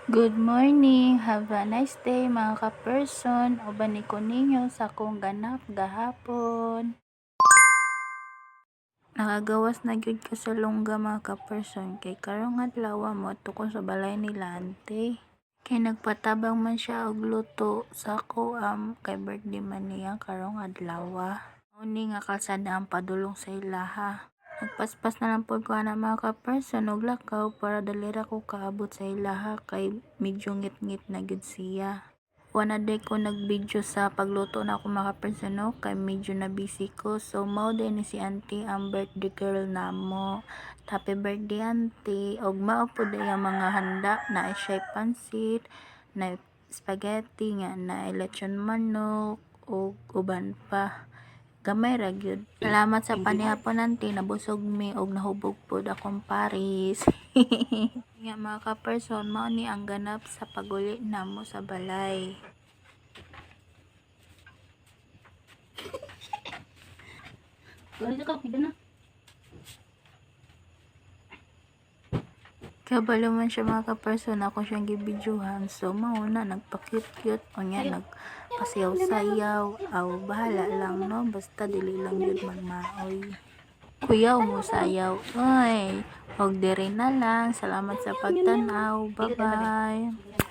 Good morning, have a nice day mga ka-person. Uban ni ko ninyo sa kong ganap gahapon. Nakagawas na gyud ka sa lungga mga ka-person kay karong adlaw mo ko sa balay nila ante. Kay nagpatabang man siya og luto sa ko kay birthday man niya karong adlaw. Uni nga kalsada ang padulong sa ilaha. Nagpaspas na lang po ko na mga ka-person og lakaw para dalira ko kaabot sa ilaha kay medyo ngit-ngit na gyud siya. Wana day ko nag-video sa pagluto na ako mga ka-person no? Kay medyo na busy ko. So mao din ni si auntie ang birthday girl namo. Happy birthday auntie. Og mao po day ang mga handa na siya pansit, na spaghetti nga na lechon manok og uban pa. Gamay ra gyud. Salamat sa panihapon auntie, nabusog mi og nahubog pod akong Paris. Nga mga ka-person, mao ni ang ganap sa paguli namo sa balay. Kabalo man siya mga ka-person, ako siyang gibidyohan. So mao na nagpa-cute-cute o nya nagpasayaw-sayaw. Aw bahala lang no, basta dili lang yun magmaoy. Kuyaw mo sayaw. Oy, og diri na lang. Salamat sa pagtanaw. Bye-bye.